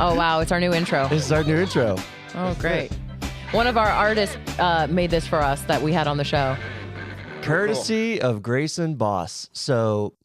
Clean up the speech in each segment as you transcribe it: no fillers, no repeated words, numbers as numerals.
Oh, wow. It's our new intro. This is our new intro. Oh, great. One of our artists made this for us that we had on the show. Courtesy of Grayson Boss. So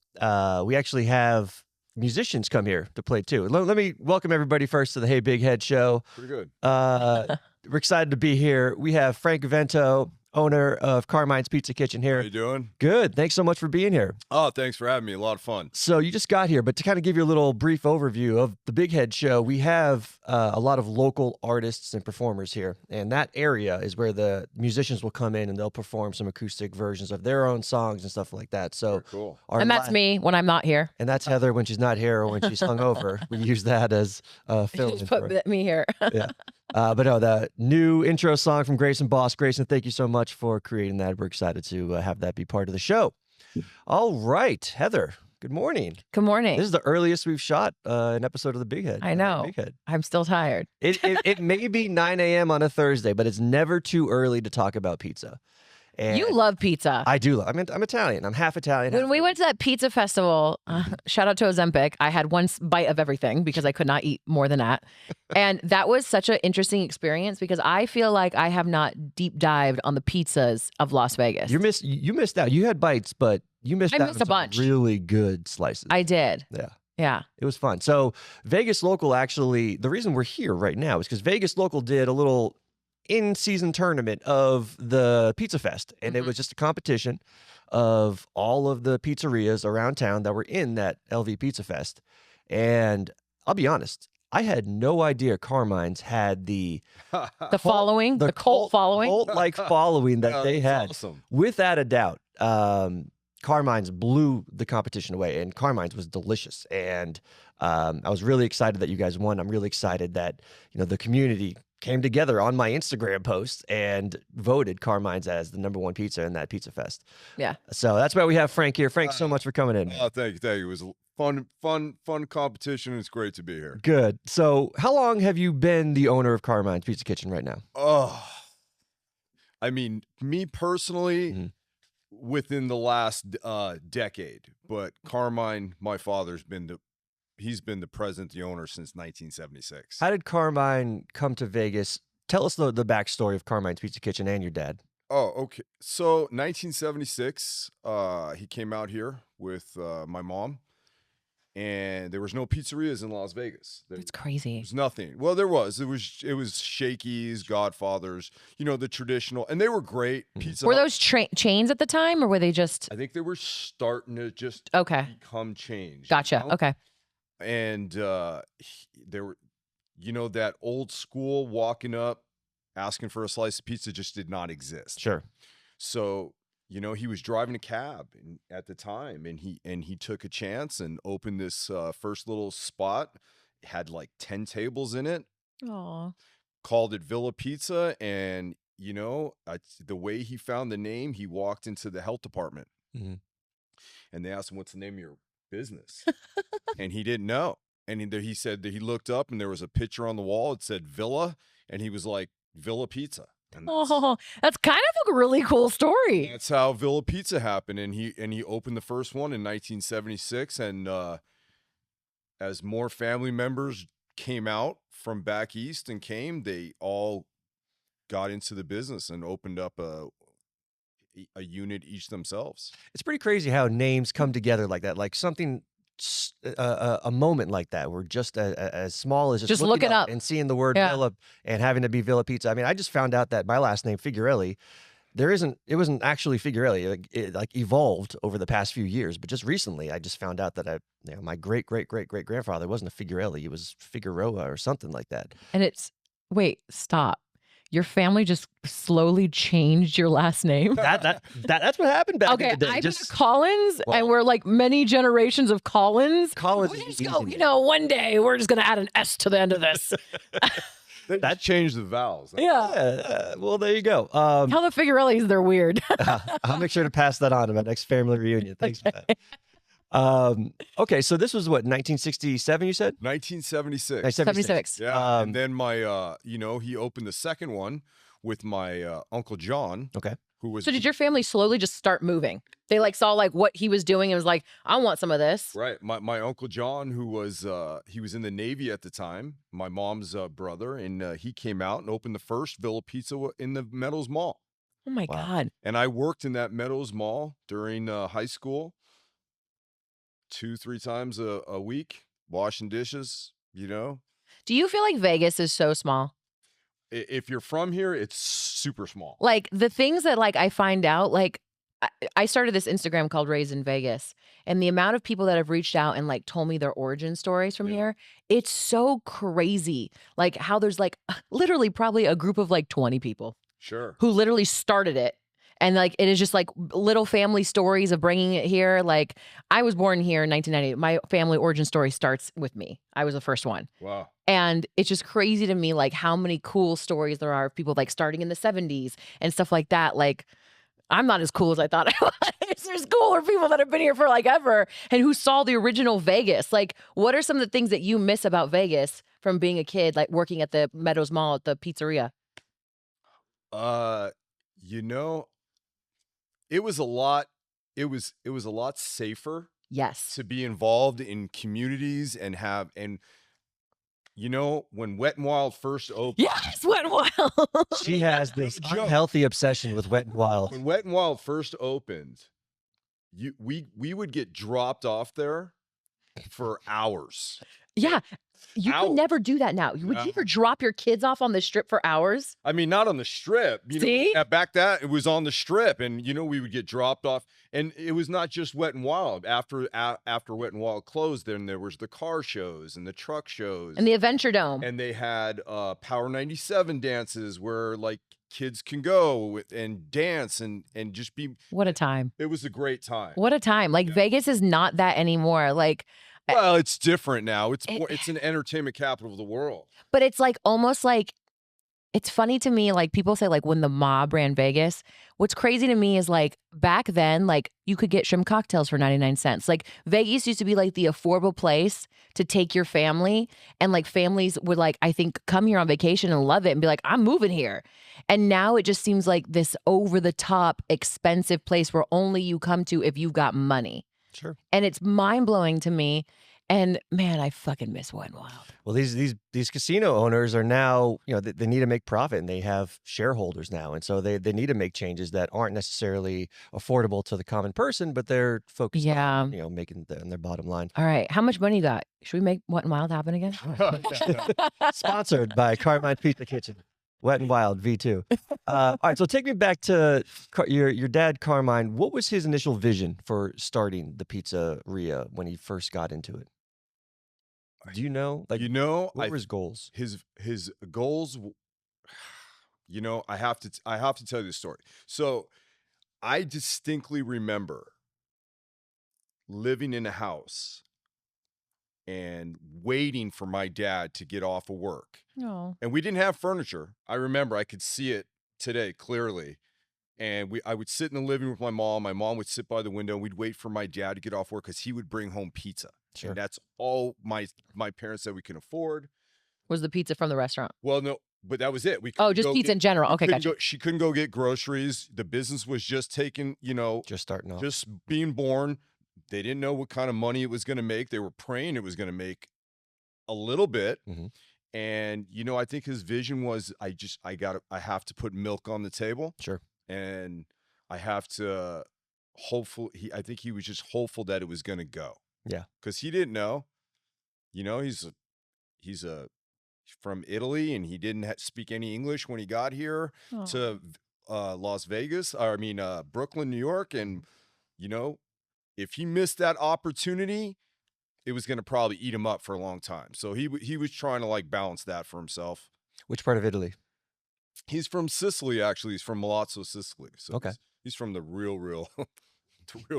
we actually have musicians come here to play too. Let me welcome everybody first to the Hey BigHead Show. Pretty good. We're excited to be here. We have Frank Vento, owner of Carmine's Pizza Kitchen here. How you doing? Good. Thanks so much for being here. Oh, thanks for having me. A lot of fun. So you just got here, but to kind of give you a little brief overview of the Big Head Show, we have a lot of local artists and performers here. And that area is where the musicians will come in and they'll perform some acoustic versions of their own songs and stuff like that. So Very cool. And that's me when I'm not here. And that's Heather when she's not here or when she's hungover. We use that as fill-in. Just put me here. Yeah. But no, the new intro song from Grayson Boss. Grayson, thank you so much for creating that. We're excited to have that be part of the show. All right, Heather, good morning. Good morning. This is the earliest we've shot an episode of the Big Head. I know. Big Head. I'm still tired. It may be 9 a.m. on a Thursday, but it's never too early to talk about pizza. And You love pizza. I do. I'm Italian. I'm half Italian. When we went to that pizza festival, shout out to Ozempic, I had one bite of everything because I could not eat more than that. And that was such an interesting experience because I feel like I have not deep dived on the pizzas of Las Vegas. You missed out. You had bites, but you missed I out missed on a bunch. some really good slices. I did. Yeah. Yeah. It was fun. So Vegas Local actually, the reason we're here right now is because Vegas Local did a little in-season tournament of the Pizza Fest. And it was just a competition of all of the pizzerias around town that were in that LV Pizza Fest. And I'll be honest, I had no idea Carmine's had the Following, the cult following. cult-like following that they had. Awesome. Without a doubt, Carmine's blew the competition away, and Carmine's was delicious. And I was really excited that you guys won. I'm really excited that the community came together on my Instagram post and voted Carmine's as the #1 pizza in that Pizza Fest. Yeah. So that's why we have Frank here. Frank, so much for coming in. Oh, thank you. It was a fun competition. It's great to be here. Good. So how long have you been the owner of Carmine's Pizza Kitchen right now? Oh, I mean, me personally, Mhm. within the last decade, but Carmine, my father's he's been the president, the owner since 1976. How did Carmine come to Vegas? Tell us the backstory of Carmine's Pizza Kitchen and your dad. Oh, okay. So 1976, he came out here with my mom, and there was no pizzerias in Las Vegas. It's crazy. There's nothing. Well, there was. It was Shakey's, Godfather's, the traditional, and they were great. Pizza Were Hut. those chains at the time or were they just... I think they were starting to just Okay. become changed. Gotcha. Okay. And there were, that old school walking up, asking for a slice of pizza just did not exist. Sure. So, he was driving a cab at the time, and he took a chance and opened this first little spot. It had like 10 tables in it. Aw. Called it Villa Pizza, and the way he found the name, he walked into the health department, Mhm. and they asked him, "What's the name of your business?" And he didn't know. And he said that he looked up, and there was a picture on the wall. It said Villa, and he was like, "Villa Pizza." And That's kind of a really cool story. that's how Villa Pizza happened. And he opened the first one in 1976, and as more family members came out from back east and they all got into the business and opened up a unit each themselves. It's pretty crazy how names come together like that, like something, a moment like that, where just as small as Just looking up. and seeing the word Yeah. Villa and having to be Villa Pizza. I mean, I just found out that my last name Figurelli, it wasn't actually Figurelli. It evolved over the past few years, but just recently I just found out that my great grandfather wasn't a Figurelli. He was Figueroa or something like that. And wait, stop. Your family just slowly changed your last name? That's what happened back Okay, in the day. I just Collins, and we're like many generations of Collins. Collins We is just easy go, name. one day we're just going to add an S to the end of this. That changed the vowels. Yeah. Yeah, well, there you go. Tell the Figurellis they're weird. I'll make sure to pass that on to my next family reunion. Thanks for that. Okay, so this was what, 1967, you said? 1976. 76. Yeah. And then my, he opened the second one with my Uncle John. Okay. who was So did your family slowly just start moving? They like saw like what he was doing and was like, I want some of this. right. My Uncle John, who was he was in the Navy at the time, my mom's brother, and he came out and opened the first Villa Pizza in the Meadows Mall. Oh my Wow. God. And I worked in that Meadows Mall during high school 2-3 times a week, washing dishes, you know. Do you feel like Vegas is so small? If you're from here, it's super small. Like the things that like I find out, like I started this Instagram called Raised in Vegas, and the amount of people that have reached out and like told me their origin stories from Yeah. here, it's so crazy. Like how there's like literally probably a group of like 20 people Sure. who literally started it. And like it is just like little family stories of bringing it here. Like I was born here in 1998. My family origin story starts with me. I was the first one. Wow. And it's just crazy to me, like how many cool stories there are of people like starting in the 70s and stuff like that. Like I'm not as cool as I thought I was. There's cooler people that have been here for like ever and who saw the original Vegas. Like, what are some of the things that you miss about Vegas from being a kid, like working at the Meadows Mall at the pizzeria? You know, it was a lot. It was a lot safer Yes. to be involved in communities and have and you know when Wet and Wild first opened. Yes, Wet n Wild. She has this Joke. unhealthy obsession with Wet and Wild. When Wet and Wild first opened, we would get dropped off there for hours. Yeah. You Ow. could never do that now. Would you ever drop your kids off on the strip for hours? I mean, not on the strip. You See? know, back that it was on the strip, and you know we would get dropped off, and it was not just Wet and Wild. After Wet and Wild closed, then there was the car shows and the truck shows, And the Adventure Dome. and they had Power 97 dances where like kids can go and dance and just be. What a time. It was a great time. What a time. Like Vegas is not that anymore. Like, Well, it's different now. It's an entertainment capital of the world. but it's like almost like it's funny to me, like people say like when the mob ran Vegas, what's crazy to me is like back then, like you could get shrimp cocktails for 99 cents. Like Vegas used to be like the affordable place to take your family, and like families would like, I think, come here on vacation and love it and be like, I'm moving here. And now it just seems like this over the top expensive place where only you come to if you've got money. Sure. And it's mind blowing to me. And man, I fucking miss Wet n Wild. Well, these casino owners are now, you know, they need to make profit, and they have shareholders now. And so they need to make changes that aren't necessarily affordable to the common person, but they're focused on, you know, making their bottom line. All right. How much money you got? Should we make Wet n Wild happen again? Sponsored by Carmine Pizza Kitchen. Wet and Wild V2. All right, so take me back to your dad, Carmine. What was his initial vision for starting the pizzeria when he first got into it? Do you know? Like, You know, what were his goals? his goals. You know, I have to tell you the story. So, I distinctly remember living in a house and waiting for my dad to get off of work. No. And we didn't have furniture. I remember I could see it today clearly. And I would sit in the living room with my mom. My mom would sit by the window, and we'd wait for my dad to get off work because he would bring home pizza. Sure. And that's all my parents said we can afford. Was the pizza from the restaurant? Well, no, but that was it. We Oh, couldn't just go pizza in general. Okay, gotcha. She couldn't go get groceries. The business was just taking, you know, Just starting off. just being born. They didn't know what kind of money it was going to make. They were praying it was going to make a little bit. Mhm. And, you know, I think his vision was I have to put milk on the table. Sure. And I have to I think he was just hopeful that it was going to go. Yeah. Because he didn't know. You know, he's from Italy, and he didn't speak any English when he got here Oh. to Brooklyn, New York. And, you know, if he missed that opportunity, it was going to probably eat him up for a long time. So he was trying to like balance that for himself. Which part of Italy? He's from Sicily, actually. He's from Milazzo, Sicily. So Okay. he's from the real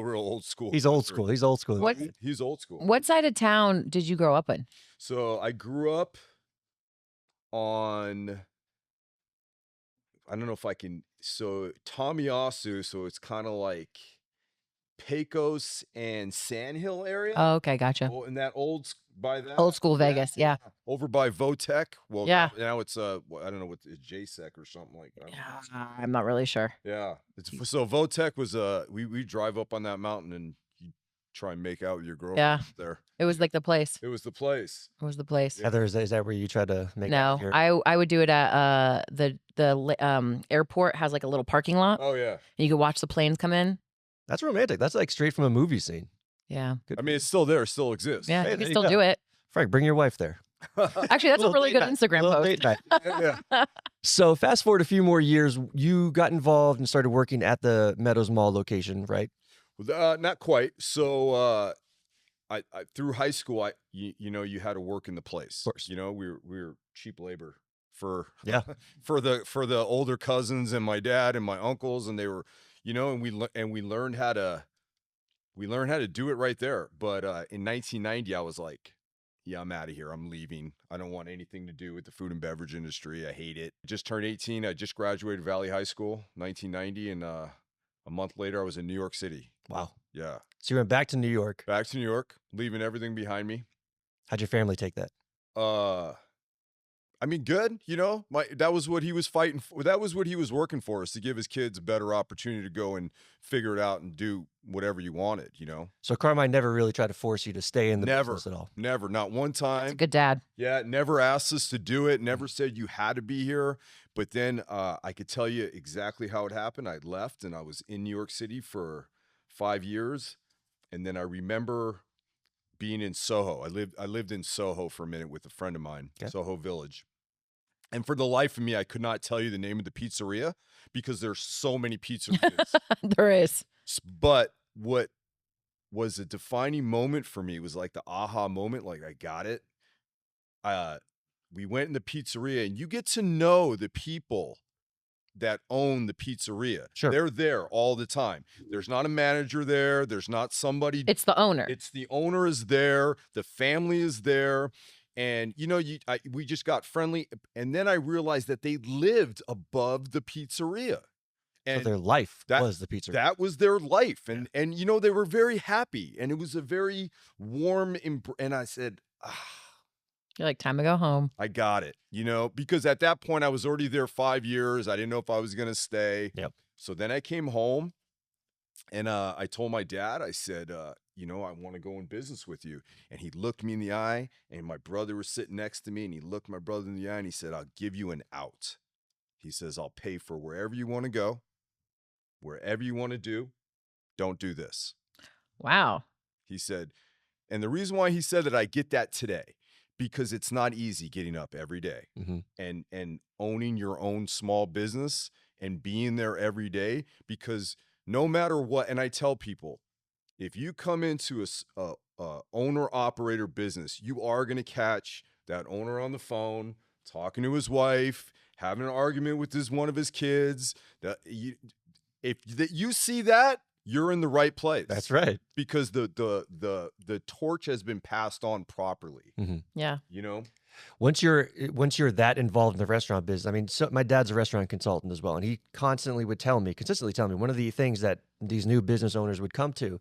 old school. He's old country. school. He's old school. What- He's old school. What side of town did you grow up in? So I grew up on, I don't know if I can, so Tamiyasu, so it's kind of like Pecos and Sandhill area. Oh, okay, gotcha. Oh, in that by that Old school Vegas, yeah. Over by Votech. Well, Yeah. now it's I don't know what it's JSEC or something like that. Yeah, I'm not really sure. Yeah, so Votech was we drive up on that mountain and you try and make out with your girlfriend there. It was like the place. It was the place. It was the place. Heather, is that where you try to make? No, I would do it at the airport has like a little parking lot. Oh yeah, and you could watch the planes come in. That's romantic. That's like straight from a movie scene. Yeah. Good. I mean, it's still there, it still exists. Yeah, Hey, you there can you still go. do it. Frank, bring your wife there. Actually, that's a really good Instagram Little post. date night. Yeah. So fast forward a few more years, you got involved and started working at the Meadows Mall location, right? Not quite. So I through high school, you know, you had to work in the place. Of course. You know, we were cheap labor for Yeah. for the older cousins and my dad and my uncles, and they were, you know, and we learned how to do it right there. But in 1990, I was like, yeah, I'm out of here. I'm leaving. I don't want anything to do with the food and beverage industry. I hate it. Just turned 18. I just graduated Valley High School, 1990, and a month later, I was in New York City. Wow. Yeah. So you went back to New York. Back to New York, leaving everything behind me. How'd your family take that? I mean, good. You know, that was what he was fighting for. That was what he was working for, is to give his kids a better opportunity to go and figure it out and do whatever you wanted, you know? So Carmine never really tried to force you to stay in the business at all. Never. Not one time. That's a good dad. Yeah, never asked us to do it. Never said you had to be here. But then I could tell you exactly how it happened. I left and I was in New York City for 5 years. And then I remember being in Soho. I lived in Soho for a minute with a friend of mine, Soho Village. And for the life of me, I could not tell you the name of the pizzeria because there's so many pizzerias. There is. But what was a defining moment for me was like the aha moment, like I got it. We went in the pizzeria and you get to know the people that own the pizzeria. Sure. They're there all the time. There's not a manager there. There's not somebody. It's the owner. It's the owner is there. The family is there. And, you know, we just got friendly. And then I realized that they lived above the pizzeria. And so their life was the pizzeria. That was their life. And you know, they were very happy. And it was a very warm, and I said, You're like, time to go home. I got it, you know, because at that point I was already there 5 years. I didn't know if I was going to stay. Yep. So then I came home and I told my dad, I said, you know, I want to go in business with you. And he looked me in the eye, and my brother was sitting next to me, and he looked my brother in the eye and he said, I'll give you an out. He says, I'll pay for wherever you want to go, wherever you want to do. Don't do this. Wow. He said, and the reason why he said that, I get that today, because it's not easy getting up every day and owning your own small business and being there every day, because no matter what, and I tell people, if you come into a owner-operator business, you are going to catch that owner on the phone, talking to his wife, having an argument with one of his kids. If you see that, you're in the right place. That's right. Because the torch has been passed on properly. Yeah. You know? Once you're that involved in the restaurant business, I mean, so my dad's a restaurant consultant as well, and he consistently tell me, one of the things that these new business owners would come to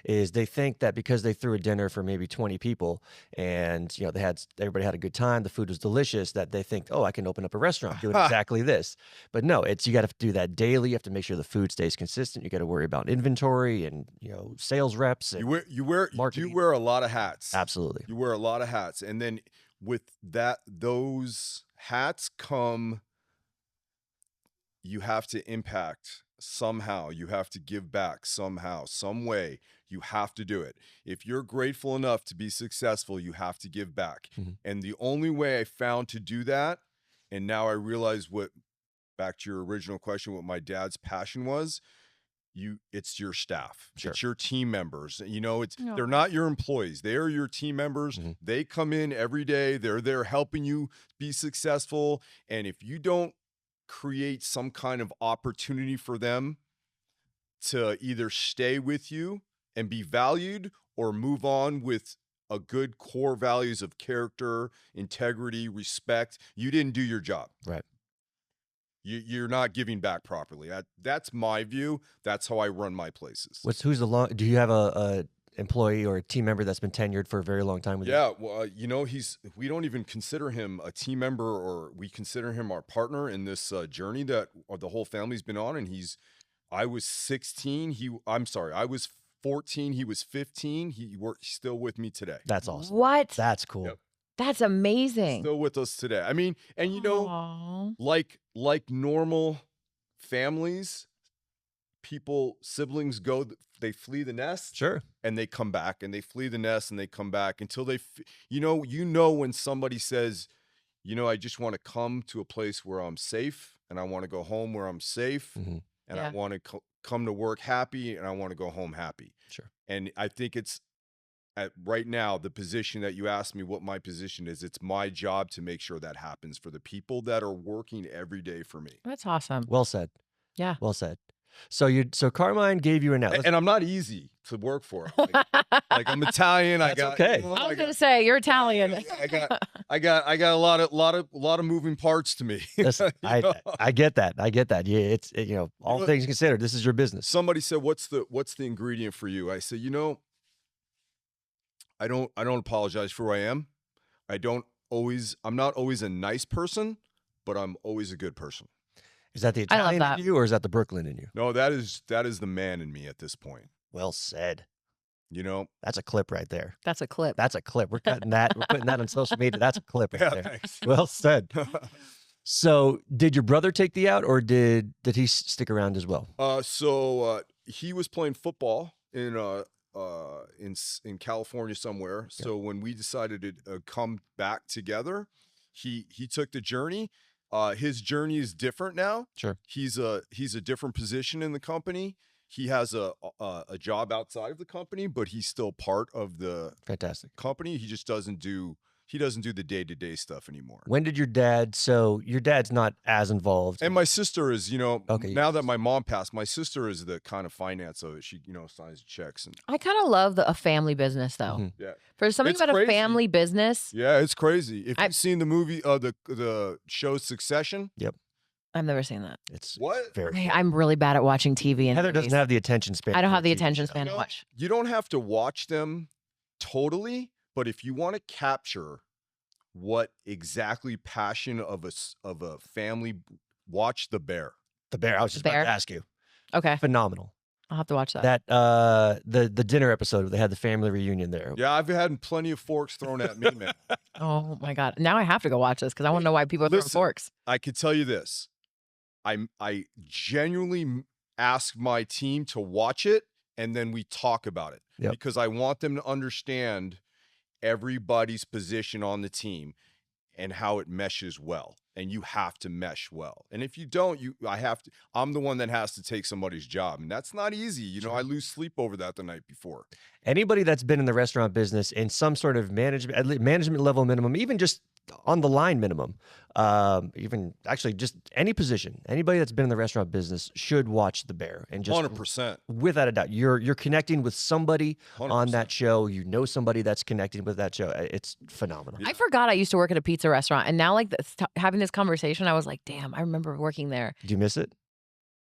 is they think that because they threw a dinner for maybe 20 people and, you know, everybody had a good time, the food was delicious, that they think, oh, I can open up a restaurant doing exactly this. But no, you got to do that daily. You have to make sure the food stays consistent. You got to worry about inventory and, you know, sales reps. And you wear a lot of hats. Absolutely. You wear a lot of hats. And then with those hats come, you have to impact somehow. You have to give back somehow, some way. You have to do it. If you're grateful enough to be successful, you have to give back. And the only way I found to do that, and now I realize back to your original question, what my dad's passion was, it's your staff. Sure. It's your team members. You know, they're not your employees. They are your team members. They come in every day. They're there helping you be successful. And if you don't create some kind of opportunity for them to either stay with you and be valued or move on with a good core values of character, integrity, respect, you didn't do your job. Right. you're not giving back properly. That's my view. That's how I run my places. Do you have a employee or a team member that's been tenured for a very long time with you? Yeah, well, we don't even consider him a team member, or we consider him our partner in this journey that the whole family's been on. And I was 16. I was 14. He was 15. He's still with me today. That's awesome. What? That's cool. Yep. That's amazing. Still with us today. I mean, and Aw. like normal families, siblings they flee the nest. Sure. And they come back, and they flee the nest, and they come back until when somebody says, I just want to come to a place where I'm safe, and I want to go home where I'm safe, and I want to come to work happy, and I want to go home happy. Sure. And I think it's right now, the position that you asked me what my position is, it's my job to make sure that happens for the people that are working every day for me. That's awesome. Well said. Yeah. Well said. So Carmine gave you an out. And I'm not easy to work for. Like I'm Italian. That's okay. I was gonna say you're Italian. I got a lot of moving parts to me. Listen, I get that. Yeah, it's all things considered, this is your business. Somebody said, "What's the ingredient for you?" I said, I don't apologize for who I am. I'm not always a nice person, but I'm always a good person. Is that the Italian in you, or is that the Brooklyn in you? No, that is the man in me at this point. Well said. That's a clip right there. That's a clip. That's a clip. We're cutting that. We're putting that on social media. That's a clip right there. Thanks. Well said. So did your brother take the out, or did he stick around as well? So he was playing football in California somewhere. Yep. So when we decided to come back together, he took the journey. His journey is different now. Sure. He's a different position in the company. He has a job outside of the company, but he's still part of the Fantastic company. He just doesn't do the day-to-day stuff anymore. When did your dad's not as involved? And my sister is, okay. Now that my mom passed, my sister is the kind of finance of it. She, signs checks. And I kind of love a family business, though. Mm-hmm. yeah, For something It's about crazy. a family business, yeah, it's crazy. If you've seen the movie, the show Succession, I've never seen that. It's what? very. I'm really bad at watching TV. And Heather doesn't have the attention span. I don't for have the TV attention show. span to watch. You don't have to watch them totally, but if you want to capture what exactly passion of a family, watch The Bear. The Bear. I was just about to ask you. Okay, Phenomenal. I'll have to watch that. The dinner episode where they had the family reunion there. Yeah, I've had plenty of forks thrown at me, man. Oh my God! Now I have to go watch this because I want to know why people are throwing forks. I could tell you this. I genuinely ask my team to watch it, and then we talk about it. Yep. Because I want them to understand everybody's position on the team and how it meshes well. And you have to mesh well. And if you don't, I'm the one that has to take somebody's job. And that's not easy. I lose sleep over that the night before. Anybody that's been in the restaurant business in some sort of management level minimum, even just on the line minimum, even actually just any position, anybody that's been in the restaurant business should watch The Bear. And just 100%. Without a doubt, you're connecting with somebody 100%. on that show. Somebody that's connecting with that show. It's phenomenal. I forgot I used to work at a pizza restaurant, and now having this conversation, I was like, damn, I remember working there. Do you miss it?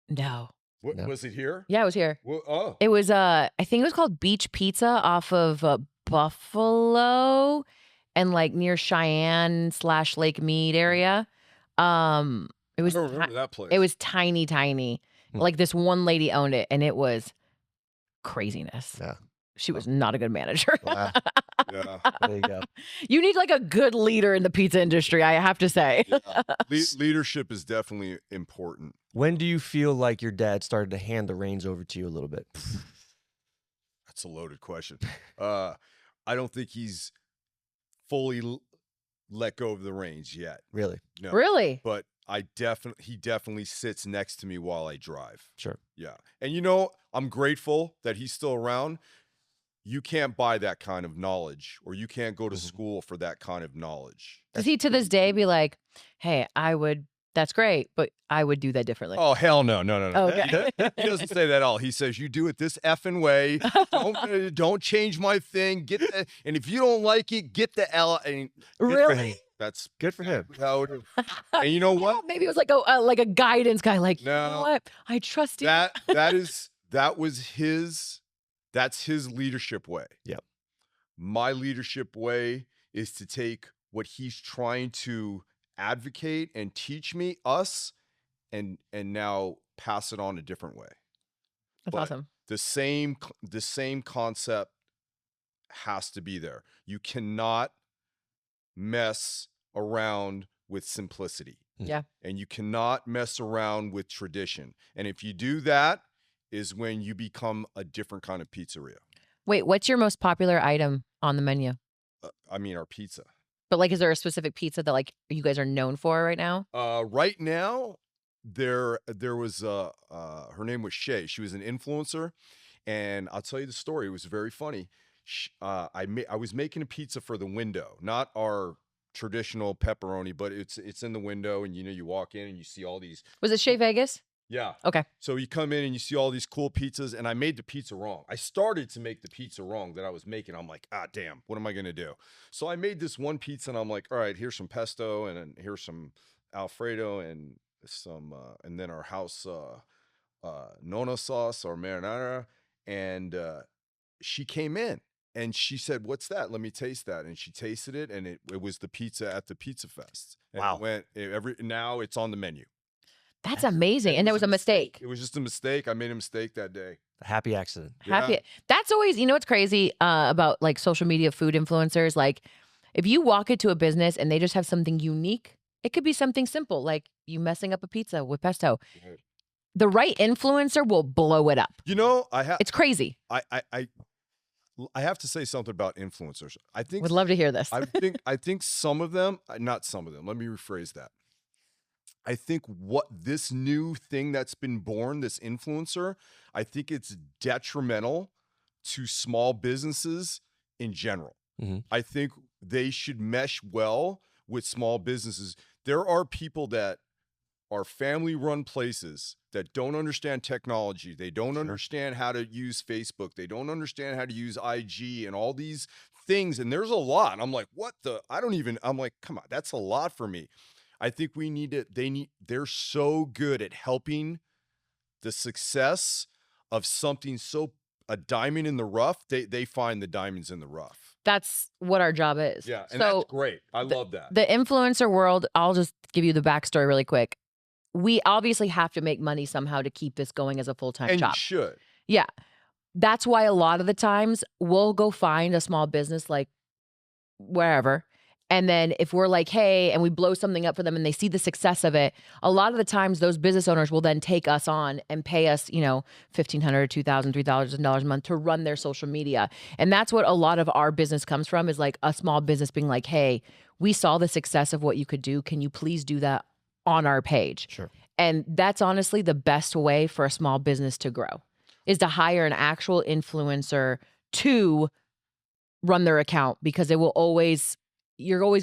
No. What, No. was it here? Yeah, I was here. Well, oh. It was I think it was called Beach Pizza off of Buffalo and near Cheyenne / Lake Mead area. It was I don't remember that place. it was tiny. Like this one lady owned it, and it was craziness. Yeah. She was not a good manager. Wow. Yeah. There you go. You need a good leader in the pizza industry, I have to say. Yeah. Leadership is definitely important. When do you feel like your dad started to hand the reins over to you a little bit? That's a loaded question. I don't think he's fully let go of the reins yet. Really? No. Really? But he definitely sits next to me while I drive. Sure. Yeah. And I'm grateful that he's still around. You can't buy that kind of knowledge, or you can't go to school for that kind of knowledge. Does he to this day be like, hey, that's great, but I would do that differently? Oh, hell no. Okay. He doesn't say that at all. He says, you do it this effing way. Don't change my thing. And if you don't like it, get the L. Really? That's Good for him. how it is. And you know what? Maybe it was like a guidance guy. Like, you know No. what? I trust you. That's his leadership way. Yep. My leadership way is to take what he's trying to advocate and teach us and now pass it on a different way. That's But awesome. The same concept has to be there. You cannot mess around with simplicity. Yeah. And you cannot mess around with tradition. And if you do that, is when you become a different kind of pizzeria. Wait, what's your most popular item on the menu? I mean, our pizza. But like, is there a specific pizza that like you guys are known for right now? Right now, there was her name was Shay. She was an influencer, and I'll tell you the story. It was very funny. I was making a pizza for the window, not our traditional pepperoni, but it's in the window, and you walk in and you see all these. Was it Shea Vegas? Yeah. Okay. So you come in and you see all these cool pizzas, and I made the pizza wrong. I started to make the pizza wrong that I was making. I'm like, damn, what am I going to do? So I made this one pizza, and I'm like, all right, here's some pesto, and here's some Alfredo, and some, and then our house Nona sauce or marinara. And she came in, and she said, what's that? Let me taste that. And she tasted it, and it was the pizza at the Pizza Fest. And Wow. Now it's on the menu. That's amazing. And that was a mistake. It was just a mistake. I made a mistake that day. A happy accident. Happy. Yeah. That's always, what's crazy about like social media food influencers? Like if you walk into a business and they just have something unique, it could be something simple, like you messing up a pizza with pesto. Right. The right influencer will blow it up. It's crazy. I have to say something about influencers. I think Would love to hear this. I think some of them, not some of them. Let me rephrase that. I think what this new thing that's been born, this influencer, I think it's detrimental to small businesses in general. Mm-hmm. I think they should mesh well with small businesses. There are people that are family-run places that don't understand technology. They don't understand how to use Facebook. They don't understand how to use IG and all these things. And there's a lot. I'm like, I'm like, come on, that's a lot for me. I think they're so good at helping the success of something a diamond in the rough. They find the diamonds in the rough. That's what our job is. Yeah, and that's great. I love that. The influencer world, I'll just give you the backstory really quick. We obviously have to make money somehow to keep this going as a full-time And job. you should. Yeah. That's why a lot of the times we'll go find a small business like wherever. And then if we're like, hey, and we blow something up for them and they see the success of it, a lot of the times those business owners will then take us on and pay us, $1,500, $2,000, $3,000 a month to run their social media. And that's what a lot of our business comes from, is like a small business being like, hey, we saw the success of what you could do. Can you please do that on our page? Sure. And that's honestly the best way for a small business to grow, is to hire an actual influencer to run their account, because you're always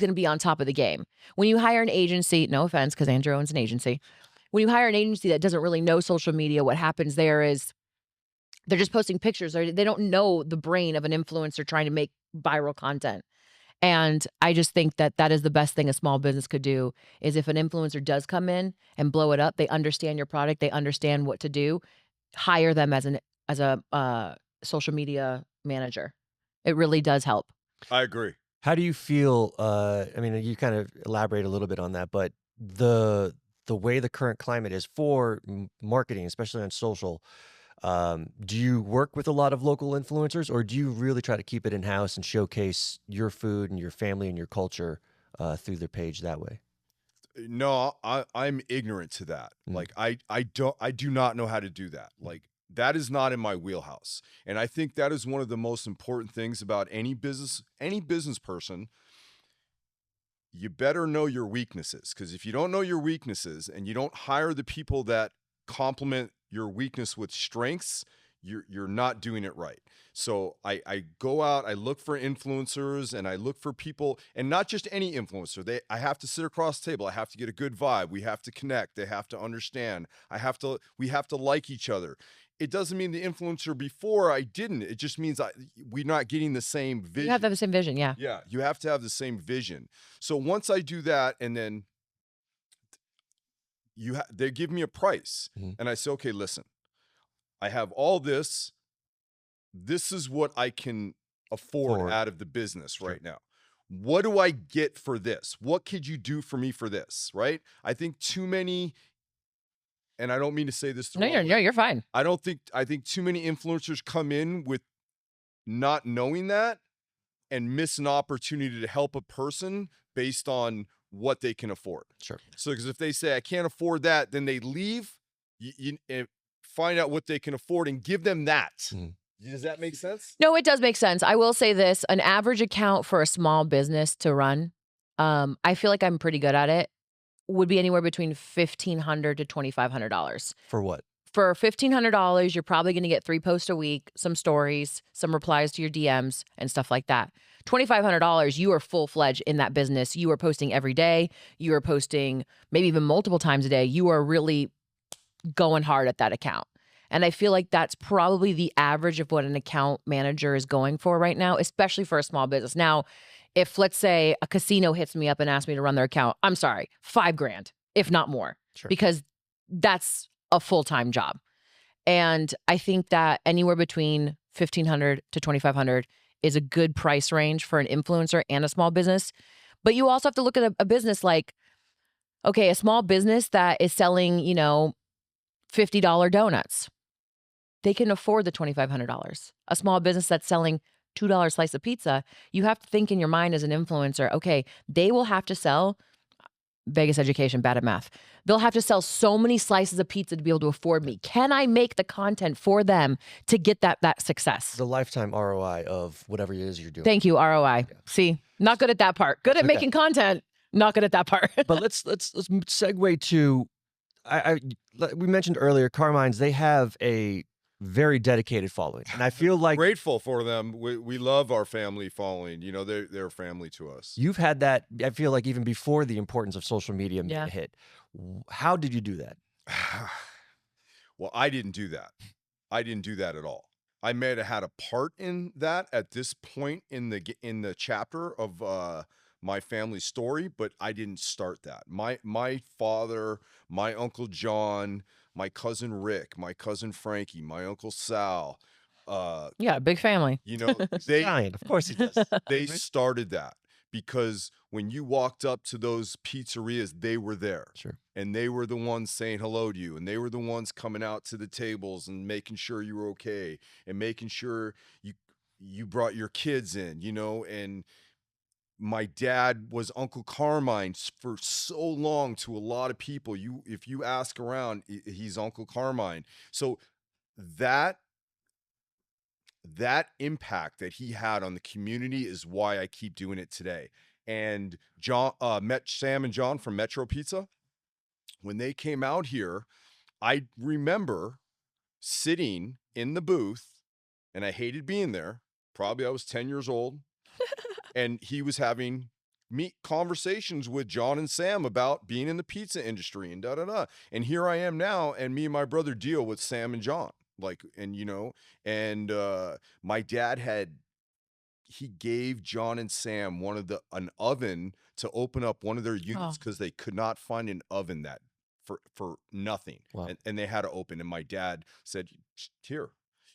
going to be on top of the game. When you hire an agency, no offense, because Andrew owns an agency. When you hire an agency that doesn't really know social media, what happens there is they're just posting pictures, or they don't know the brain of an influencer trying to make viral content. And I just think that that is the best thing a small business could do, is if an influencer does come in and blow it up, they understand your product, they understand what to do, hire them as a social media manager. It really does help. I agree. How do you feel? I mean, you kind of elaborate a little bit on that, but the way the current climate is for marketing, especially on social, do you work with a lot of local influencers, or do you really try to keep it in house and showcase your food and your family and your culture through their page that way? No, I'm ignorant to that. Like I do not know how to do that. Like, that is not in my wheelhouse. And I think that is one of the most important things about any business person. You better know your weaknesses, because if you don't know your weaknesses and you don't hire the people that complement your weakness with strengths, you're not doing it right. So I go out, I look for influencers, and I look for people, and not just any influencer. I have to sit across the table. I have to get a good vibe. We have to connect. They have to understand. We have to like each other. it doesn't mean the influencer before I didn't. It just means we're not getting the same vision. You have to have the same vision, yeah. Yeah, you have to have the same vision. So once I do that, and then they give me a price, and I say, okay, listen, I have all this. This is what I can afford out of the business right now. What do I get for this? What could you do for me for this? Right? I think too many, and I don't mean to say this. No, you're fine. I think too many influencers come in with not knowing that and miss an opportunity to help a person based on what they can afford. Sure. So, because if they say I can't afford that, then they leave. You find out what they can afford and give them that. Does that make sense? No, it does make sense. I will say this: an average account for a small business to run, I feel like I'm pretty good at it, would be anywhere between $1,500 to $2,500. For what? For $1,500, you're probably going to get 3 posts a week, some stories, some replies to your DMs, and stuff like that. $2,500, you are full-fledged in that business. You are posting every day. You are posting maybe even multiple times a day. You are really going hard at that account. And I feel like that's probably the average of what an account manager is going for right now, especially for a small business. Now, if let's say a casino hits me up and asks me to run their account, I'm sorry, $5,000, if not more, because that's a full-time job. And I think that anywhere between $1,500 to $2,500 is a good price range for an influencer and a small business. But you also have to look at a business like, okay, a small business that is selling, $50 donuts. They can afford the $2,500. A small business that's selling $2 slice of pizza, you have to think in your mind as an influencer, okay, they will have to sell, Vegas education, bad at math. They'll have to sell so many slices of pizza to be able to afford me. Can I make the content for them to get that success? The lifetime ROI of whatever it is you're doing. Thank you, ROI. Yeah. See, not good at that part. Good at making content, not good at that part. But let's segue to, we mentioned earlier, Carmine's, they have a very dedicated following, and I feel like grateful for them. We love our family following. They're family to us. You've had that. I feel like even before the importance of social media hit. How did you do that? Well, I didn't do that. I didn't do that at all. I may have had a part in that at this point in the chapter of my family story, but I didn't start that. My father, my Uncle John, my cousin Rick, my cousin Frankie, my Uncle Sal. Yeah, big family. They of course he does. They started that because when you walked up to those pizzerias, they were there. Sure. And they were the ones saying hello to you, and they were the ones coming out to the tables and making sure you were okay and making sure you brought your kids in, and my dad was Uncle Carmine for so long to a lot of people. If you ask around, he's Uncle Carmine. So that impact that he had on the community is why I keep doing it today. And John met Sam and John from Metro Pizza. When they came out here, I remember sitting in the booth, and I hated being there. Probably I was 10 years old. And he was having conversations with John and Sam about being in the pizza industry and da-da-da. And here I am now, and me and my brother deal with Sam and John. My dad he gave John and Sam an oven to open up one of their units because they could not find an oven for nothing. Wow. And they had to open. And my dad said, here.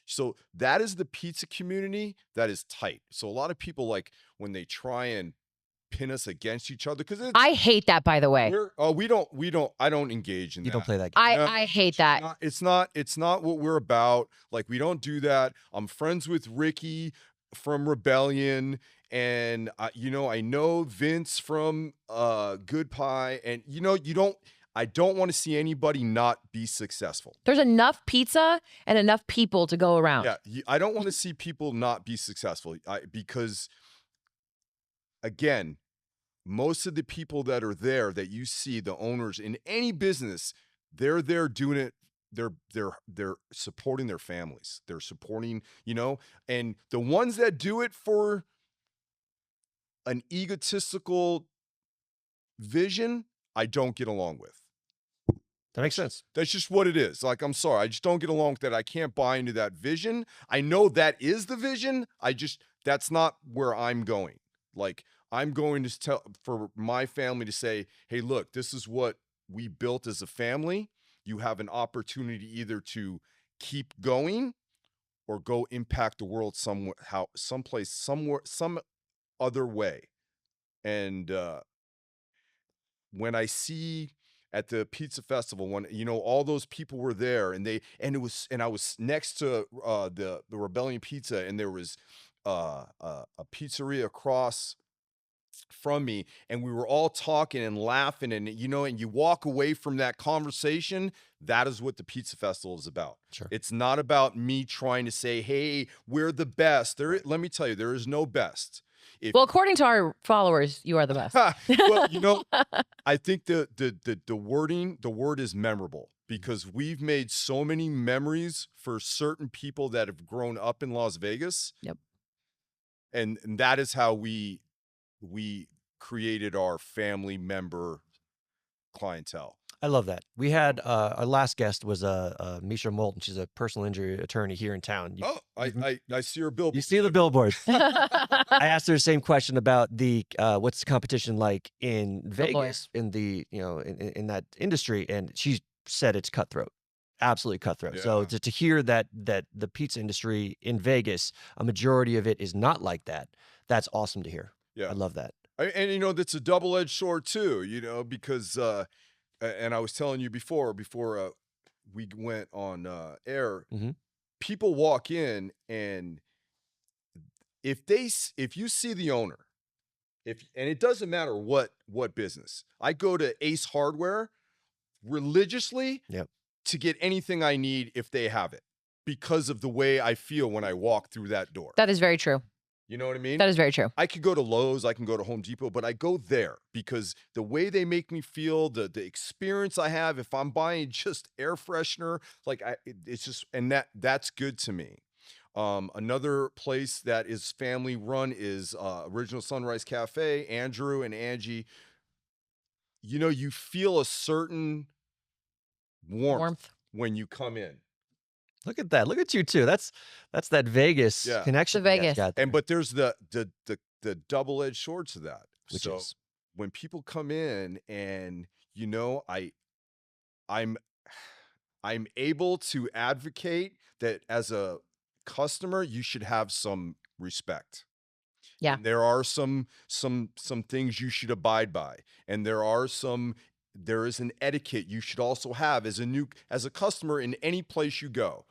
So that is the pizza community that is tight. So a lot of people, like, when they try and pin us against each other, because I hate that, by the way. I don't engage in that. You don't play that game. I hate that. It's not what we're about. Like, we don't do that. I'm friends with Ricky from Rebellion, and I know Vince from Good Pie, and I don't want to see anybody not be successful. There's enough pizza and enough people to go around. Yeah, I don't want to see people not be successful because, again, most of the people that are there that you see, the owners in any business, they're there doing it. They're supporting their families. They're supporting, and the ones that do it for an egotistical vision, I don't get along with. That makes sense. That's just what it is. Like, I'm sorry. I just don't get along with that. I can't buy into that vision. I know that is the vision. That's not where I'm going. Like, I'm going to tell for my family to say, hey, look, this is what we built as a family. You have an opportunity either to keep going or go impact the world someplace, somewhere, some other way. And when I see at the pizza festival, when all those people were there, and I was next to the Rebellion Pizza, and there was a pizzeria across from me, and we were all talking and laughing, and and you walk away from that conversation. That is what the pizza festival is about. Sure. It's not about me trying to say, hey, we're the best. Let me tell you, there is no best. Well, according to our followers, you are the best. Well, I think the word is memorable, because we've made so many memories for certain people that have grown up in Las Vegas. Yep. And that is how we created our family member clientele. I love that. We had our last guest was Misha Moulton. She's a personal injury attorney here in town. I see her billboard. You see the billboard. I asked her the same question about the what's the competition like in Vegas, in the in that industry, and she said it's cutthroat, absolutely cutthroat. Yeah. So to hear that the pizza industry in Vegas, a majority of it is not like that. That's awesome to hear. Yeah, I love that. And that's a double-edged sword too. Because and I was telling you before we went on air, Mm-hmm. people walk in, and if you see the owner, and it doesn't matter what business, I go to Ace Hardware religiously to get anything I need if they have it, because of the way I feel when I walk through that door. That is very true. You know what I mean? That is very true. I could go to Lowe's, I can go to Home Depot, but I go there because the way they make me feel, the experience I have, if I'm buying just air freshener, it's just, and that's good to me. Another place that is family run is Original Sunrise Cafe. Andrew and Angie, you feel a certain warmth when you come in. Look at that. Look at you too. That's that Vegas connection. The Vegas. But there's the double-edged sword to that. Which so is when people come in, and I'm able to advocate that as a customer, you should have some respect. Yeah. And there are some things you should abide by, and there is an etiquette you should also have as a customer in any place you go.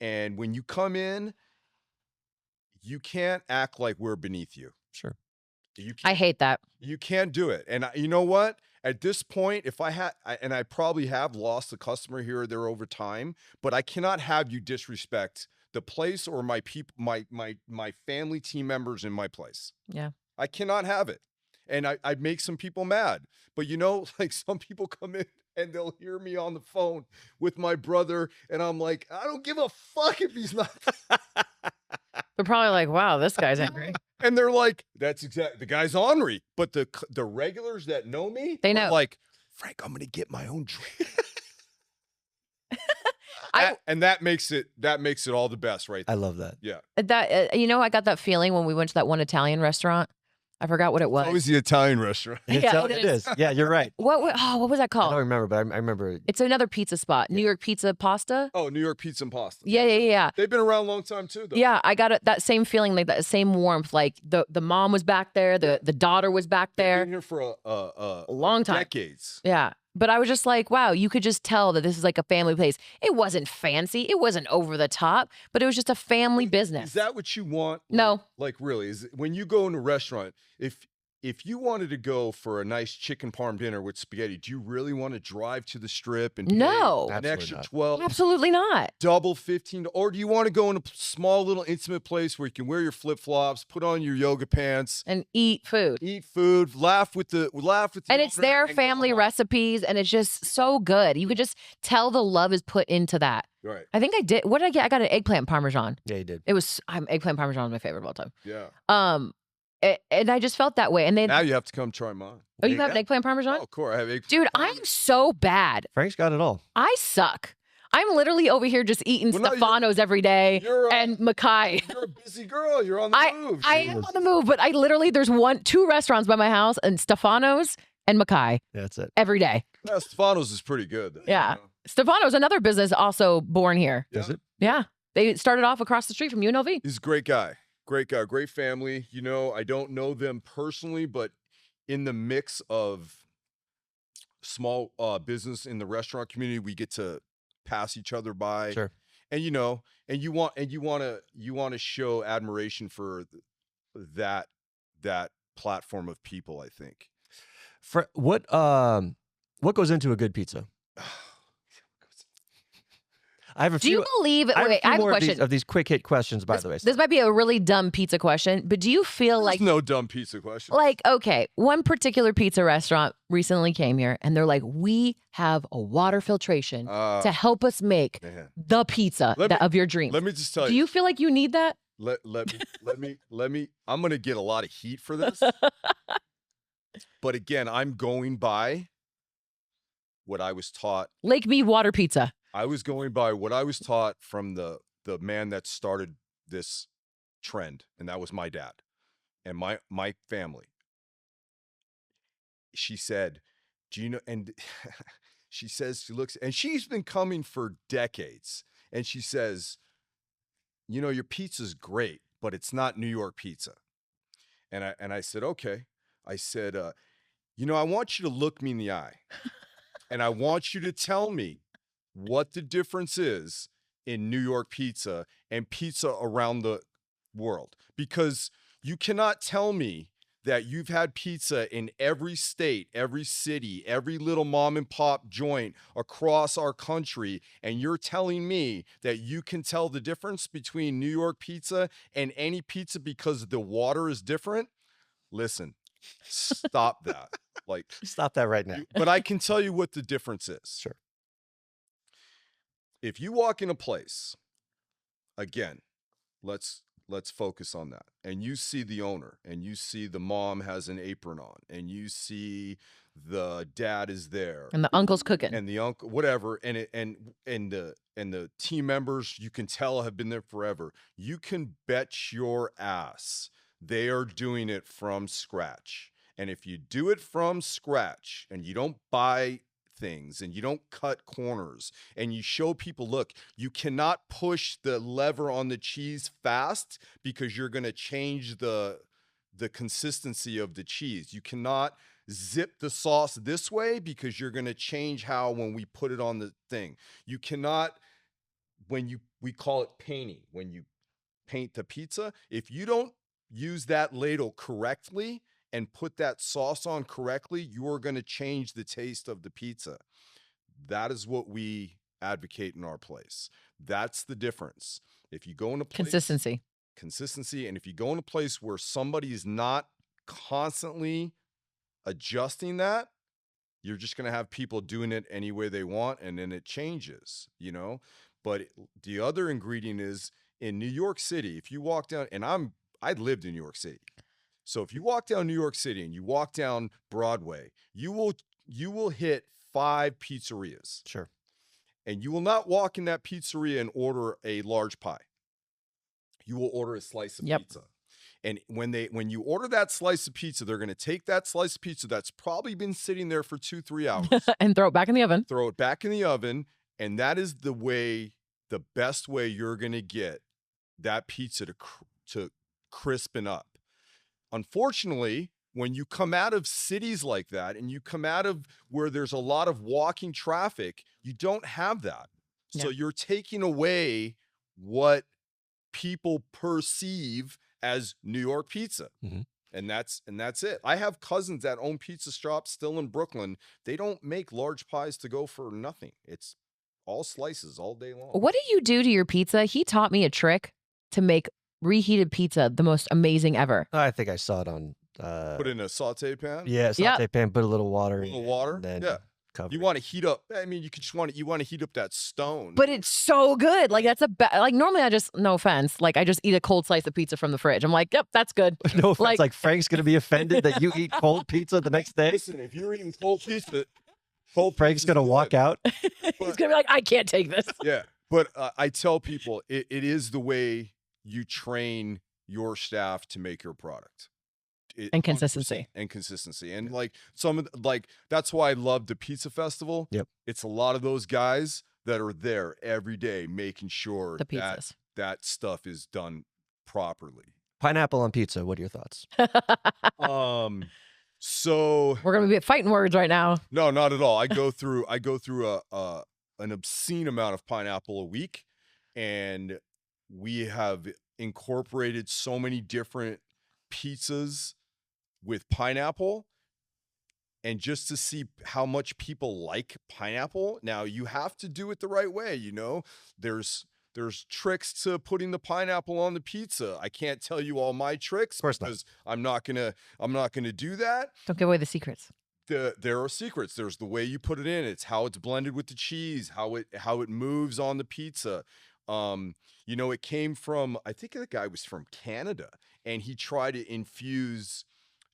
And when you come in, you can't act like we're beneath you. Sure. I hate that. You can't do it. And you know what? At this point, if I had, and I probably have lost a customer here or there over time, but I cannot have you disrespect the place or my people, my family team members in my place. Yeah. I cannot have it. And I'd make some people mad. But some people come in and they'll hear me on the phone with my brother, and I'm like, I don't give a fuck if he's not. They're probably like, wow, this guy's angry. And they're like, that's exactly, the guy's ornery. But the regulars that know me, they know. Like, Frank, I'm gonna get my own drink. And that makes it all the best, right there. I love that. Yeah. That I got that feeling when we went to that one Italian restaurant. I forgot what it was. It was the Italian restaurant. Yeah, it is. Yeah, you're right. What was that I called? don't remember, but I remember. It's another pizza spot. New York Pizza Pasta. Oh, New York Pizza and Pasta. Yeah. They've been around a long time too, though. Yeah, I got that same feeling, like that same warmth. Like the mom was back there, the daughter was back They've there. been here for a long time. Decades. Yeah. But I was just like, wow, you could just tell that this is like a family place. It wasn't fancy. It wasn't over the top, but it was just a family business. Is that what you want? No. Like really, is it, when you go in a restaurant, if you wanted to go for a nice chicken parm dinner with spaghetti, do you really want to drive to the Strip and pay No. an extra not. 12? Absolutely not. Double 15, or do you want to go in a small little intimate place where you can wear your flip-flops, put on your yoga pants, And eat food. laugh with the And it's owner, their and go family home? recipes, and it's just so good. You could just tell the love is put into that. Right. I think I did. What did I get? I got an eggplant parmesan. Yeah, you did. It was eggplant parmesan is my favorite of all time. Yeah. And I just felt that way. And Now you have to come try mine. oh, you have an eggplant parmesan? Oh, of course, I have eggplant. Dude, I'm so bad. Frank's got it all. I suck. I'm literally over here just eating Well, no, Stefanos every day you're and Mackay. You're a busy girl. You're on the move. I am on the move, but I literally, there's 2 restaurants by my house and Stefanos and Mackay That's it. every day. Yeah, Stefanos is pretty good. Though, Yeah. you know? Stefanos, another business also born here. Yeah. Is it? Yeah. They started off across the street from UNLV. He's a great guy. Great guy. Great family. You know, I don't know them personally, but in the mix of small business in the restaurant community, we get to pass each other by. Sure. And you know, and you want to show admiration for that platform of people, I think. What goes into a good pizza? I have a Do few. you believe, I wait, I have a more question. of these quick hit questions, by the way. This might be a really dumb pizza question, but do you feel There's like, no dumb pizza question. like, okay, one particular pizza restaurant recently came here and they're like, we have a water filtration to help us make man. the pizza of your dreams. Let me just tell Do you feel like you need that? Let me I'm gonna get a lot of heat for this. But again, I'm going by what I was taught. Lake Mead water pizza. I was going by what I was taught from the man that started this trend, and that was my dad and my family. She said, do you know, and she says, she looks, and she's been coming for decades, and she says, you know, your pizza's great, but it's not New York pizza. And I said, okay. I said, you know, I want you to look me in the eye and I want you to tell me what the difference is in New York pizza and pizza around the world. Because you cannot tell me that you've had pizza in every state, every city, every little mom and pop joint across our country, and you're telling me that you can tell the difference between New York pizza and any pizza because the water is different. Listen, stop that. Like, Stop that right now. but I can tell you what the difference is. Sure. If you walk in a place, again, let's focus on that. And you see the owner, and you see the mom has an apron on, and you see the dad is there, And the uncle's cooking. and the uncle, whatever, and the team members, you can tell, have been there forever. You can bet your ass they are doing it from scratch. And if you do it from scratch and you don't buy things and you don't cut corners and you show people, look, you cannot push the lever on the cheese fast because you're going to change the consistency of the cheese. You cannot zip the sauce this way because you're going to change how when we put it on the thing. You cannot, we call it painting, when you paint the pizza, if you don't use that ladle correctly and put that sauce on correctly, you are going to change the taste of the pizza. That is what we advocate in our place. That's the difference. If you go in a place, consistency, and if you go in a place where somebody is not constantly adjusting that, you're just going to have people doing it any way they want, and then it changes, you know? But the other ingredient is in New York City, if you walk down, and I lived in New York City. So if you walk down New York City and you walk down Broadway, you will hit 5 pizzerias. Sure. And you will not walk in that pizzeria and order a large pie. You will order a slice of pizza. And when you order that slice of pizza, they're going to take that slice of pizza that's probably been sitting there for 2-3 hours and throw it back in the oven. Throw it back in the oven, and that is the best way you're going to get that pizza to crispen up. Unfortunately, when you come out of cities like that and you come out of where there's a lot of walking traffic, you don't have that. So you're taking away what people perceive as New York pizza. Mm-hmm. And that's it. I have cousins that own pizza shops still in Brooklyn. They don't make large pies to go for nothing. It's all slices all day long. What do you do to your pizza? He taught me a trick to make reheated pizza the most amazing ever. I think I saw it on. Put it in a saute pan? Yeah, saute pan, put a little water. A little water? And then yeah. recovery. You want to heat up. I mean, you want to heat up that stone. But it's so good. Like that's like normally I just, no offense, like I just eat a cold slice of pizza from the fridge. I'm like, yep, that's good. No offense, like Frank's gonna be offended that you eat cold pizza the next day. Listen, if you're eating cold pizza, Frank's gonna walk out. He's gonna be like, I can't take this. Yeah, but I tell people it is the way you train your staff to make your product. And consistency. And like that's why I love the pizza festival. Yep. It's a lot of those guys that are there every day making sure The pizzas. that stuff is done properly. Pineapple on pizza. What are your thoughts? So We're gonna be fighting words right now. no, not at all. I go through an obscene amount of pineapple a week, and we have incorporated so many different pizzas with pineapple, and just to see how much people like pineapple. Now you have to do it the right way, you know. There's tricks to putting the pineapple on the pizza. I can't tell you all my tricks because I'm not gonna do that. Don't give away the secrets. There are secrets. There's the way you put it in. It's how it's blended with the cheese, how it moves on the pizza. You know, it came from, I think the guy was from Canada, and he tried to infuse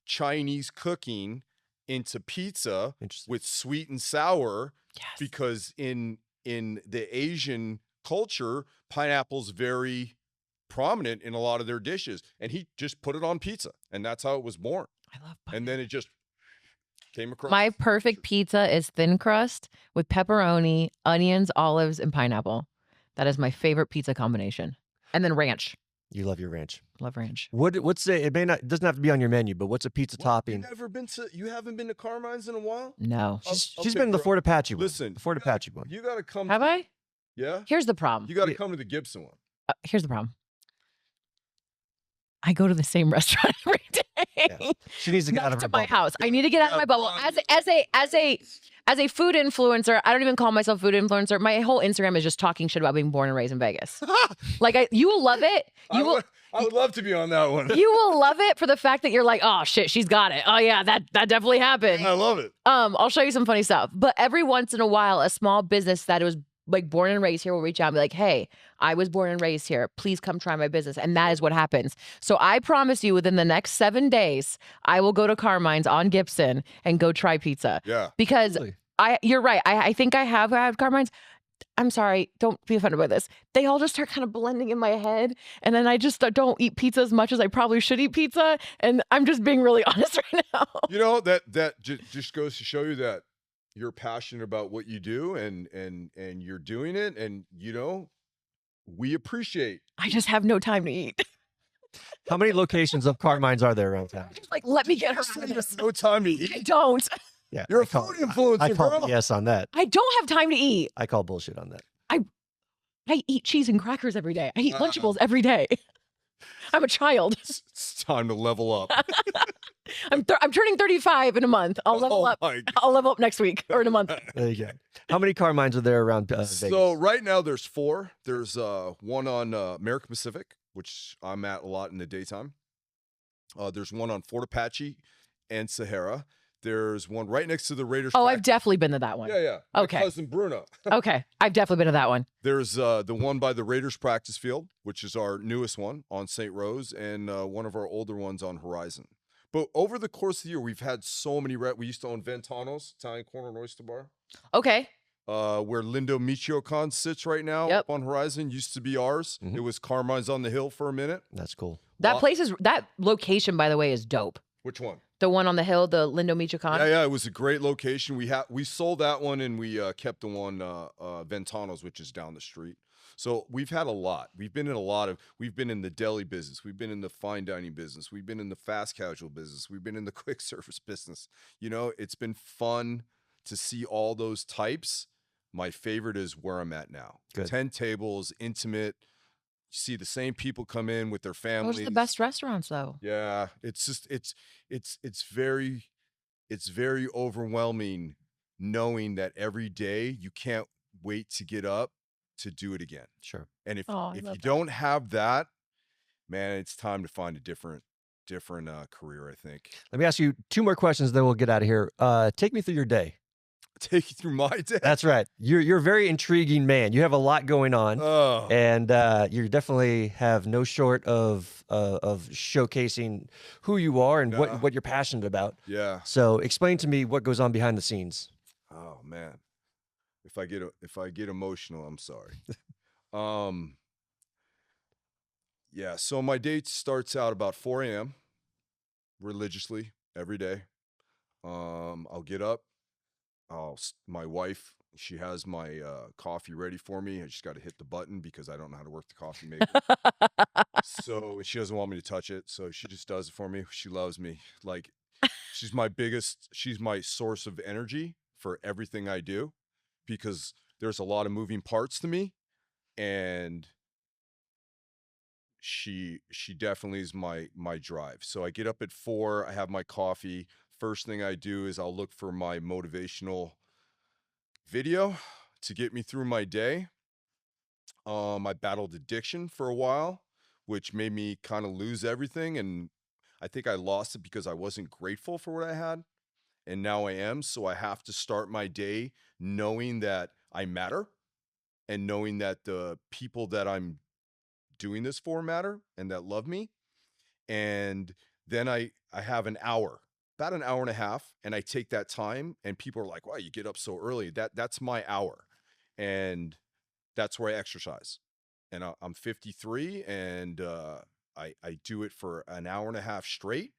Chinese cooking into pizza with sweet and sour. Yes. Because in the Asian culture, pineapple's very prominent in a lot of their dishes, and he just put it on pizza, and that's how it was born. I love pineapple. And then it just came across. My perfect pizza is thin crust with pepperoni, onions, olives, and pineapple. That is my favorite pizza combination. And then ranch. You love your ranch. Love ranch. What's it may not, it doesn't have to be on your menu, but what's a pizza topping? You haven't been to Carmine's in a while? No. She's been in the Fort Apache one. Listen, the Fort Apache one. You got to come. Have I? Yeah. Here's the problem. You got to come to the Gibson one. Here's the problem. I go to the same restaurant every day. Yeah. She needs to get out of her my bubble. house. I need to get out of my bubble. As a food influencer, I don't even call myself food influencer. My whole Instagram is just talking shit about being born and raised in Vegas. You will love it. I would love to be on that one. You will love it for the fact that you're like, oh shit, she's got it. Oh yeah, that definitely happened. I love it. I'll show you some funny stuff. But every once in a while, a small business that was like born and raised here will reach out and be like, hey, I was born and raised here. Please come try my business. And that is what happens. So I promise you within the next 7 days, I will go to Carmine's on Gibson and go try pizza. Yeah. Because you're right. I think I have had Carmine's. I'm sorry. Don't be offended by this. They all just start kind of blending in my head. And then I just don't eat pizza as much as I probably should eat pizza. And I'm just being really honest right now. You know, that just goes to show you that you're passionate about what you do and you're doing it. And, you know, we appreciate. I just have no time to eat. How many locations of Carmine's are there around town? Like, let me get her out of this. No time to eat. I don't. Yeah, You're a food influencer, I call bro. BS on that. I don't have time to eat. I call bullshit on that. I eat cheese and crackers every day. I eat Lunchables every day. I'm a child. It's time to level up. I'm turning 35 in a month. I'll level up. I'll level up next week or in a month. There you go. How many Carmine's are there around Vegas? So right now there's 4. There's one on American Pacific, which I'm at a lot in the daytime. There's one on Fort Apache and Sahara. There's one right next to the Raiders. Oh, I've definitely been to that one. Yeah. Okay. My cousin Bruno. Okay. I've definitely been to that one. There's the one by the Raiders practice field, which is our newest one on St. Rose, and one of our older ones on Horizon. But over the course of the year, we've had so many. We used to own Ventano's, Italian Corner and Oyster Bar. Okay. Where Lindo Michoacan sits right now up on Horizon used to be ours. Mm-hmm. It was Carmine's on the Hill for a minute. That's cool. That location, by the way, is dope. Which one? The one on the hill, the Lindo Michoacan. Yeah, it was a great location. We sold that one and we kept the one Ventano's, which is down the street. So we've had a lot. We've been in the deli business. We've been in the fine dining business. We've been in the fast casual business. We've been in the quick service business. You know, it's been fun to see all those types. My favorite is where I'm at now. Good. 10 tables, intimate. You see the same people come in with their families. Those are the best restaurants, though. Yeah, it's just it's very overwhelming knowing that every day you can't wait to get up to do it again. Sure. And if you don't have that, man, it's time to find a different career, I think. Let me ask you 2 more questions, then we'll get out of here. Take me through your day. take you through my day. That's right. You're a very intriguing man. You have a lot going on, Oh, and you definitely have no short of showcasing who you are and nah, what you're passionate about. yeah. So explain to me what goes on behind the scenes. Oh man, if I get emotional, I'm sorry. Um, yeah. So my day starts out about 4 a.m. religiously every day. I'll get up. My wife, she has my coffee ready for me. I just got to hit the button because I don't know how to work the coffee maker. So she doesn't want me to touch it. So she just does it for me. She loves me. Like she's my source of energy for everything I do because there's a lot of moving parts to me. And she definitely is my drive. So I get up at 4, I have my coffee. First thing I do is I'll look for my motivational video to get me through my day. I battled addiction for a while, which made me kind of lose everything. And I think I lost it because I wasn't grateful for what I had. And now I am. So I have to start my day knowing that I matter and knowing that the people that I'm doing this for matter and that love me. And then I have an hour, about an hour and a half, and I take that time and people are like, wow, you get up so early. That's my hour. And that's where I exercise. And I'm 53 and I do it for an hour and a half straight.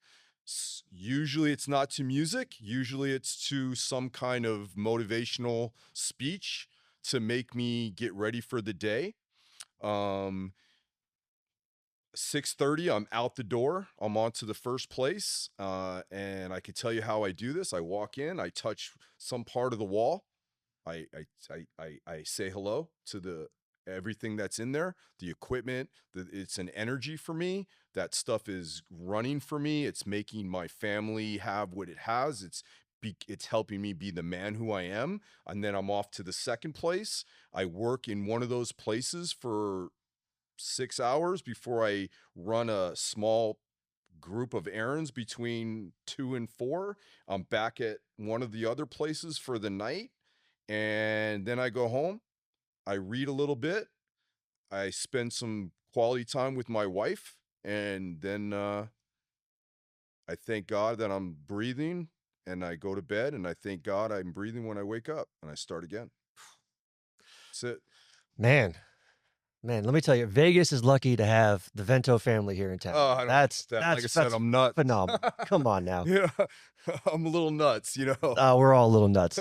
Usually it's not to music. Usually it's to some kind of motivational speech to make me get ready for the day. Um, 6:30, I'm out the door. I'm on to the first place. And I can tell you how I do this. I walk in, I touch some part of the wall. I say hello to the everything that's in there, the equipment, it's an energy for me. That stuff is running for me. It's making my family have what it has. It's helping me be the man who I am. And then I'm off to the second place. I work in one of those places for 6 hours before I run a small group of errands between 2 and 4. I'm back at one of the other places for the night. And then I go home. I read a little bit. I spend some quality time with my wife. And then I thank God that I'm breathing. And I go to bed. And I thank God I'm breathing when I wake up. And I start again. That's it. Man, let me tell you, Vegas is lucky to have the Vento family here in town. Oh, I don't know That's about that. Like I said, I'm nuts. phenomenal. Come on now. Yeah, I'm a little nuts, you know. We're all a little nuts.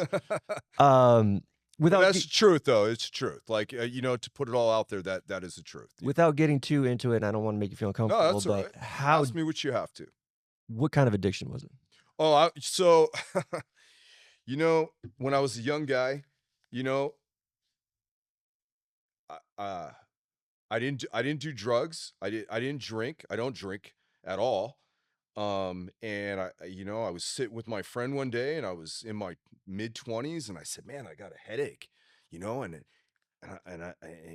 Without That's the truth, though. It's the truth. Like to put it all out there, that is the truth. without getting too into it, and I don't want to make you feel uncomfortable. No, that's all but right. how? Ask me what you have to. What kind of addiction was it? Oh, so when I was a young guy, you know, I, I didn't do drugs. I didn't drink. I don't drink at all. And I was sitting with my friend one day and I was in my mid-20s and I said, man, I got a headache, and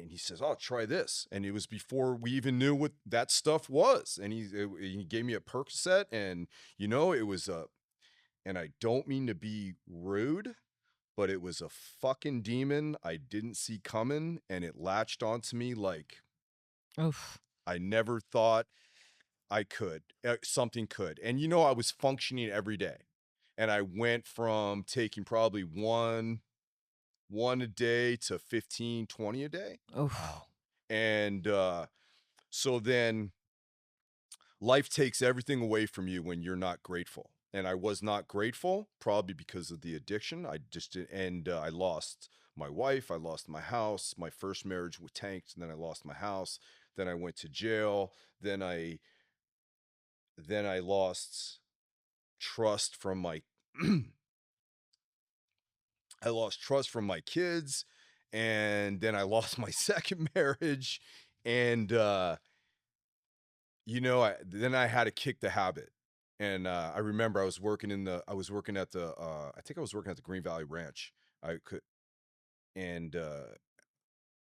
he says, oh, try this. And it was before we even knew what that stuff was. And he gave me a Percocet and, it was and I don't mean to be rude, but it was a fucking demon I didn't see coming. And it latched onto me like Oof. I never thought something could. And I was functioning every day. And I went from taking probably one a day to 15, 20 a day. Oof. Wow. And so then life takes everything away from you when you're not grateful. And I was not grateful, probably because of the addiction. I just did, and I lost my wife. I lost my house. My first marriage was tanked, and then I lost my house. Then I went to jail. Then I lost trust from my I lost trust from my kids, and then I lost my second marriage, and then I had to kick the habit. And I remember I was working at the I think I was working at the Green Valley Ranch. I could and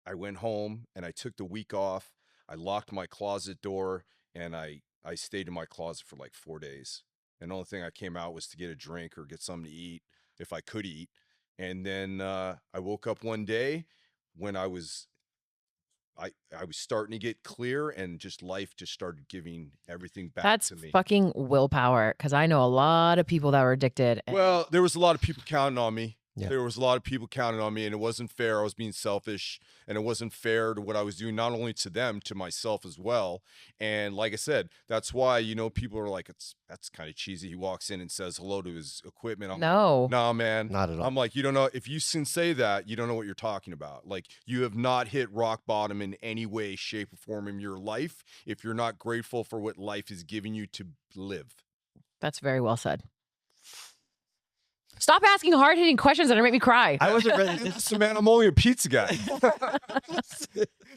I went home and I took the week off. I locked my closet door and I stayed in my closet for like 4 days. And the only thing I came out was to get a drink or get something to eat if I could eat. And then I woke up one day when I was starting to get clear, and just life just started giving everything back That's to me. fucking willpower, because I know a lot of people that were addicted. Well, there was a lot of people counting on me. Yeah. There was a lot of people counting on me, and it wasn't fair. I was being selfish, and it wasn't fair to what I was doing, not only to them, to myself as well. And like I said, that's why, you know, people are like, that's kind of cheesy. He walks in and says hello to his equipment. I'm No. like, nah, man. Not at all. I'm like, you don't know. If you can say that, you don't know what you're talking about. Like, you have not hit rock bottom in any way, shape, or form in your life if you're not grateful for what life is giving you to live. That's very well said. Stop asking hard-hitting questions that are make me cry. I wasn't ready. Listen, man, I'm only a pizza guy.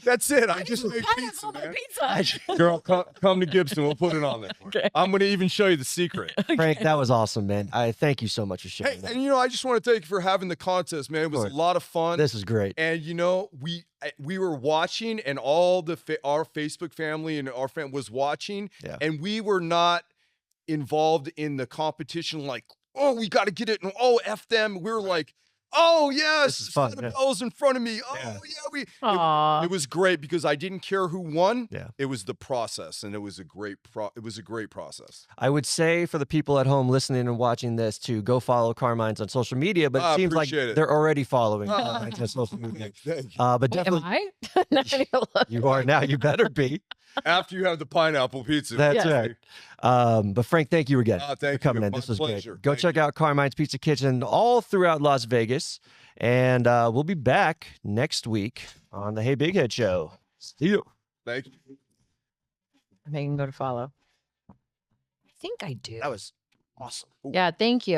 That's it. I just make pizza, man. Pizza. Girl, come to Gibson. We'll put it on there. Okay. I'm going to even show you the secret. Frank, that was awesome, man. I thank you so much for sharing Hey, that. and you know, I just want to thank you for having the contest, man. It was a lot of fun. This is great. And you know, we were watching, and all our Facebook family and our family was watching, and we were not involved in the competition. Like, oh, we got to get it, and oh, F them. We were like, oh yes, This is fun. Bell's in front of me. Oh yeah, it was great because I didn't care who won. Yeah. It was the process, and it was a great process. I would say for the people at home listening and watching this to go follow Carmine's on social media, but it seems like they're already following Carmine's on social media. But definitely, am I? You are now. You better be. After you have the pineapple pizza. That's right. But Frank, thank you again for coming in. My This was pleasure. great. Go check out Carmine's Pizza Kitchen all throughout Las Vegas. And we'll be back next week on the Hey BigHead Show. See you. Thank you. I can go to follow. I think I do. That was awesome. Yeah, thank you.